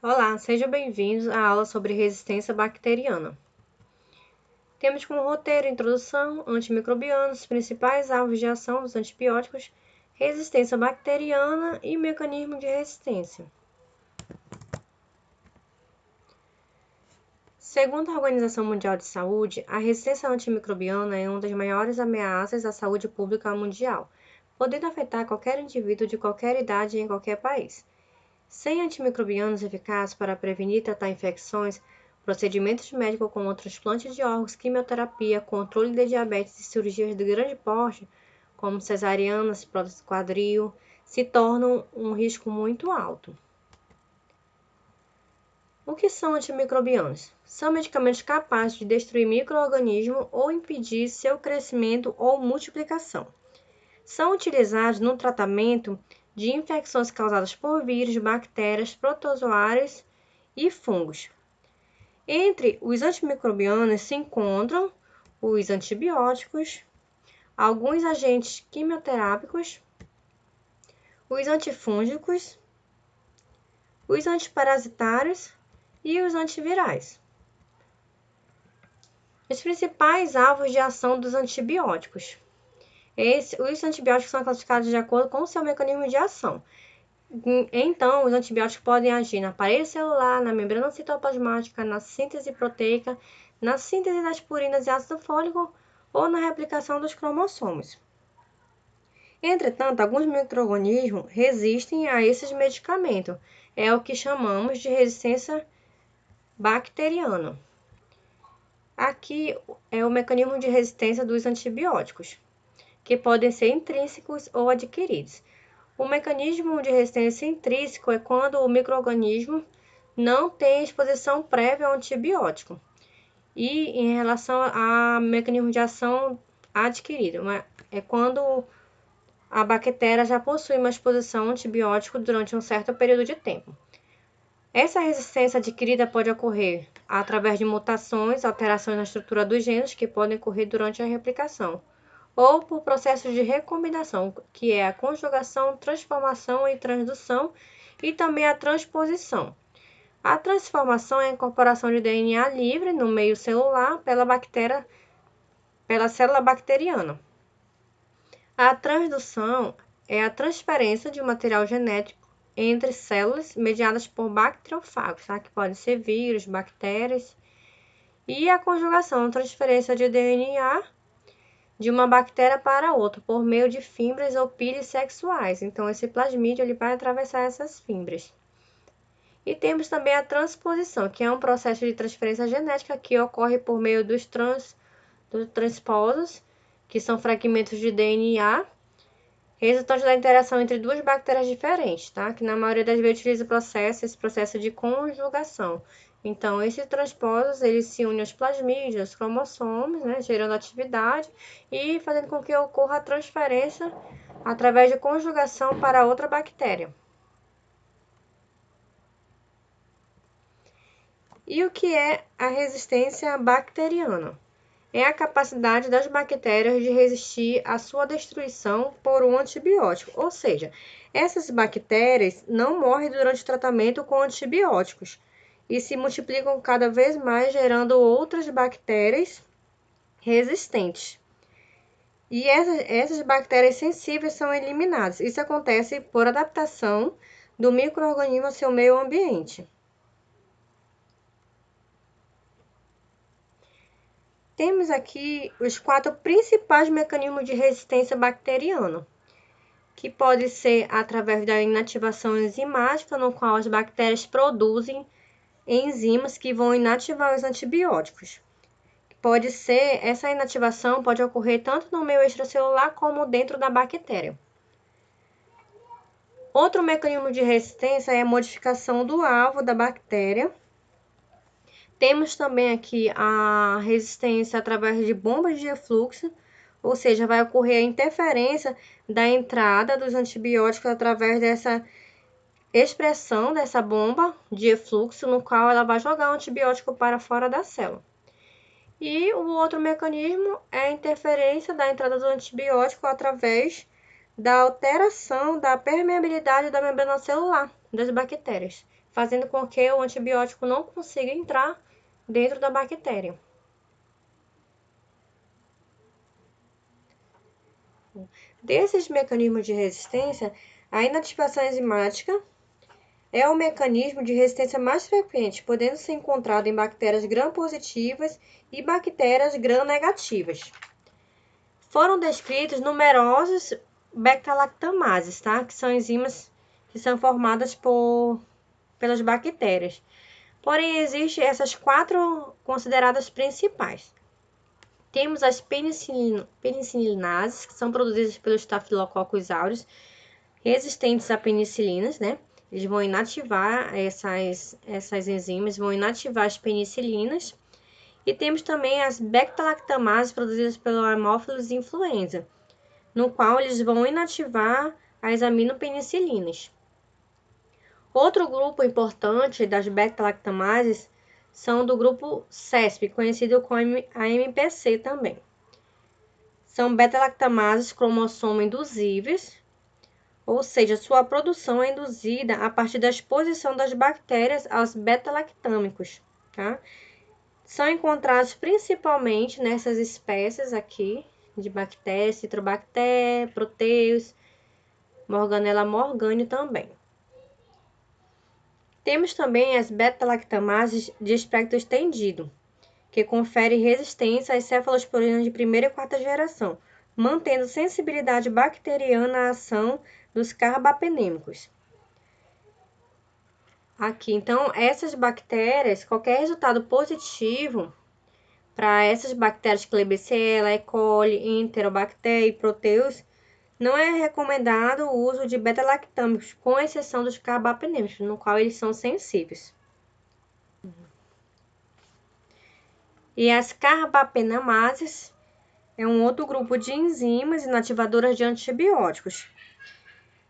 Olá, sejam bem-vindos à aula sobre resistência bacteriana. Temos como roteiro introdução, antimicrobianos, principais alvos de ação dos antibióticos, resistência bacteriana e mecanismo de resistência. Segundo a Organização Mundial de Saúde, a resistência antimicrobiana é uma das maiores ameaças à saúde pública mundial, podendo afetar qualquer indivíduo de qualquer idade em qualquer país. Sem antimicrobianos eficazes para prevenir e tratar infecções, procedimentos médicos como transplante de órgãos, quimioterapia, controle de diabetes e cirurgias de grande porte, como cesarianas, prótese quadril, se tornam um risco muito alto. O que são antimicrobianos? São medicamentos capazes de destruir micro-organismos ou impedir seu crescimento ou multiplicação. São utilizados no tratamento de infecções causadas por vírus, bactérias, protozoários e fungos. Entre os antimicrobianos se encontram os antibióticos, alguns agentes quimioterápicos, os antifúngicos, os antiparasitários e os antivirais. Os principais alvos de ação dos antibióticos. Os antibióticos são classificados de acordo com o seu mecanismo de ação. Então, os antibióticos podem agir na parede celular, na membrana citoplasmática, na síntese proteica, na síntese das purinas e ácido fólico ou na replicação dos cromossomos. Entretanto, alguns micro-organismos resistem a esses medicamentos. É o que chamamos de resistência bacteriana. Aqui é o mecanismo de resistência dos antibióticos, que podem ser intrínsecos ou adquiridos. O mecanismo de resistência intrínseco é quando o micro-organismo não tem exposição prévia ao antibiótico. E em relação ao mecanismo de ação adquirido, é quando a bactéria já possui uma exposição ao antibiótico durante um certo período de tempo. Essa resistência adquirida pode ocorrer através de mutações, alterações na estrutura dos genes que podem ocorrer durante a replicação, ou por processos de recombinação, que é a conjugação, transformação e transdução, e também a transposição. A transformação é a incorporação de DNA livre no meio celular pela célula bacteriana. A transdução é a transferência de um material genético entre células mediadas por bacteriófagos, que podem ser vírus, bactérias, e a conjugação, transferência de DNA de uma bactéria para outra por meio de fibras ou pílulas sexuais. Então, esse plasmídio ele vai atravessar essas fibras. E temos também a transposição, que é um processo de transferência genética que ocorre por meio dos transposos, que são fragmentos de DNA, resultante da interação entre duas bactérias diferentes, que na maioria das vezes utiliza esse processo de conjugação. Então, esses transposos, eles se unem aos plasmídios, aos cromossomos, gerando atividade e fazendo com que ocorra a transferência através de conjugação para outra bactéria. E o que é a resistência bacteriana? É a capacidade das bactérias de resistir à sua destruição por um antibiótico. Ou seja, essas bactérias não morrem durante o tratamento com antibióticos e se multiplicam cada vez mais, gerando outras bactérias resistentes. E essas bactérias sensíveis são eliminadas. Isso acontece por adaptação do micro-organismo ao seu meio ambiente. Temos aqui os 4 principais mecanismos de resistência bacteriana, que pode ser através da inativação enzimática, no qual as bactérias produzem enzimas que vão inativar os antibióticos. Essa inativação pode ocorrer tanto no meio extracelular como dentro da bactéria. Outro mecanismo de resistência é a modificação do alvo da bactéria. Temos também aqui a resistência através de bombas de efluxo, ou seja, vai ocorrer a interferência da entrada dos antibióticos através dessa expressão dessa bomba de efluxo, no qual ela vai jogar o antibiótico para fora da célula. E o outro mecanismo é a interferência da entrada do antibiótico através da alteração da permeabilidade da membrana celular das bactérias, fazendo com que o antibiótico não consiga entrar dentro da bactéria. Desses mecanismos de resistência, a inativação enzimática é o mecanismo de resistência mais frequente, podendo ser encontrado em bactérias gram-positivas e bactérias gram-negativas. Foram descritos numerosos beta-lactamases, tá? Que são enzimas que são formadas pelas bactérias. Porém, existem essas 4 consideradas principais. Temos as penicilinases, que são produzidas pelos Staphylococcus aureus, resistentes a penicilinas, né? Eles vão inativar essas enzimas, vão inativar as penicilinas. E temos também as beta-lactamases produzidas pelo Haemophilus influenza, no qual eles vão inativar as aminopenicilinas. Outro grupo importante das beta-lactamases são do grupo CESP, conhecido como AMPC também. São beta-lactamases cromossomo induzíveis, ou seja, sua produção é induzida a partir da exposição das bactérias aos beta-lactâmicos, tá? São encontrados principalmente nessas espécies aqui de bactérias, Citrobacter, Proteus, Morganella morgani também. Temos também as beta-lactamases de espectro estendido, que confere resistência às cefalosporinas de primeira e quarta geração, mantendo sensibilidade bacteriana à ação dos carbapenêmicos. Aqui, então, essas bactérias, qualquer resultado positivo para essas bactérias Klebsiella, E. coli, Enterobacter e Proteus, não é recomendado o uso de beta-lactâmicos, com exceção dos carbapenêmicos, no qual eles são sensíveis. E as carbapenemases é um outro grupo de enzimas inativadoras de antibióticos.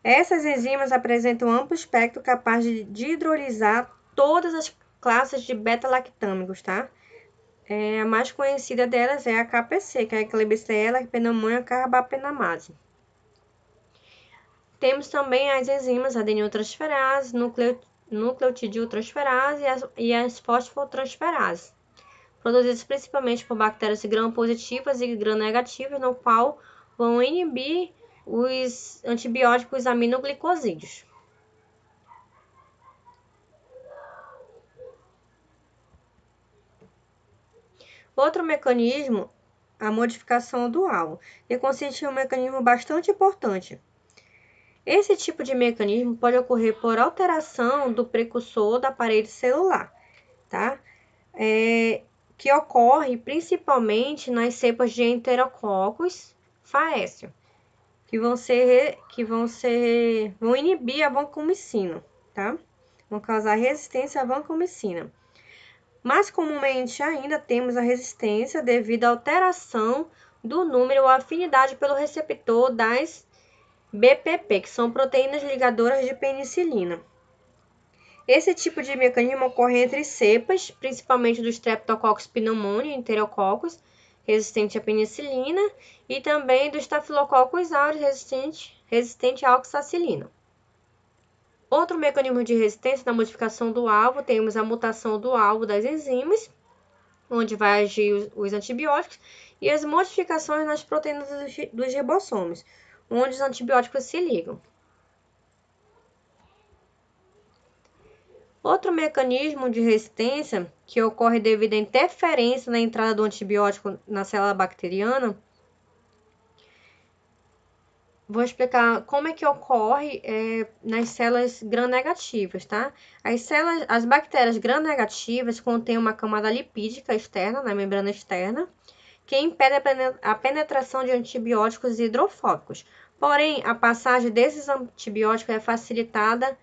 Essas enzimas apresentam um amplo espectro capaz de hidrolisar todas as classes de beta-lactâmicos, tá? A mais conhecida delas é a KPC, que é a Klebsiella pneumoniae carbapenamase. Temos também as enzimas adeniltransferases, nucleotidiltransferases e as fosfotransferases, produzidas principalmente por bactérias gram-positivas e gram-negativas, no qual vão inibir os antibióticos aminoglicosídeos. Outro mecanismo, a modificação dual, que consiste em um mecanismo bastante importante. Esse tipo de mecanismo pode ocorrer por alteração do precursor da parede celular, tá? Que ocorre principalmente nas cepas de Enterococcus faecio, vão inibir a vancomicina, tá? Vão causar resistência à vancomicina. Mais comumente ainda temos a resistência devido à alteração do número ou afinidade pelo receptor das BPP, que são proteínas ligadoras de penicilina. Esse tipo de mecanismo ocorre entre cepas, principalmente do Streptococcus pneumoniae, Enterococcus, resistente à penicilina, e também do Staphylococcus aureus, resistente à oxacilina. Outro mecanismo de resistência da modificação do alvo, temos a mutação do alvo das enzimas, onde vai agir os antibióticos, e as modificações nas proteínas dos ribossomos, onde os antibióticos se ligam. Outro mecanismo de resistência que ocorre devido à interferência na entrada do antibiótico na célula bacteriana, vou explicar como é que ocorre nas células gram-negativas, tá? As bactérias gram-negativas contêm uma camada lipídica externa, na membrana externa, que impede a penetração de antibióticos hidrofóbicos. Porém, a passagem desses antibióticos é facilitada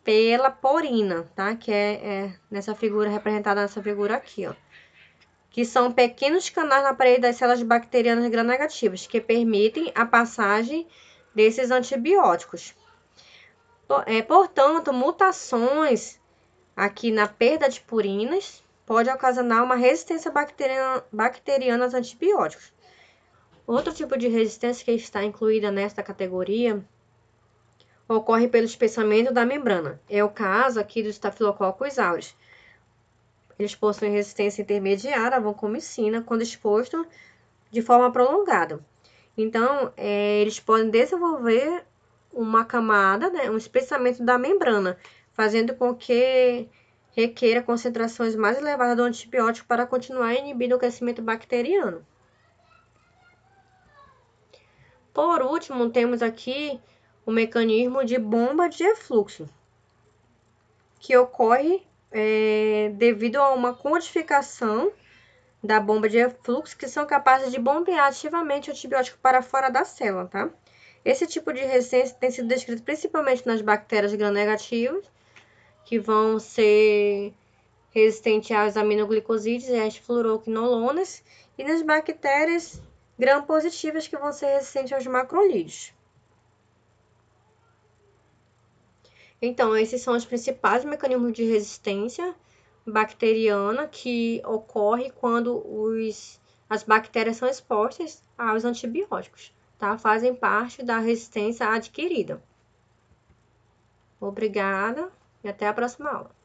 pela porina, tá? Que é nessa figura, representada nessa figura aqui, ó. Que são pequenos canais na parede das células bacterianas gram-negativas, que permitem a passagem desses antibióticos. Portanto, mutações aqui na perda de purinas pode ocasionar uma resistência bacteriana aos antibióticos. Outro tipo de resistência que está incluída nesta categoria ocorre pelo espessamento da membrana. É o caso aqui dos Staphylococcus aureus. Eles possuem resistência intermediária à vancomicina quando exposto de forma prolongada. Então, eles podem desenvolver uma camada, né, um espessamento da membrana, fazendo com que requeira concentrações mais elevadas do antibiótico para continuar inibindo o crescimento bacteriano. Por último, temos aqui o mecanismo de bomba de efluxo, que ocorre devido a uma codificação da bomba de efluxo, que são capazes de bombear ativamente o antibiótico para fora da célula, tá? Esse tipo de resistência tem sido descrito principalmente nas bactérias gram-negativas, que vão ser resistentes às aminoglicosídeos e às fluoroquinolonas, e nas bactérias gram-positivas, que vão ser resistentes aos macrolídeos. Então, esses são os principais mecanismos de resistência bacteriana que ocorre quando as bactérias são expostas aos antibióticos, tá? Fazem parte da resistência adquirida. Obrigada e até a próxima aula.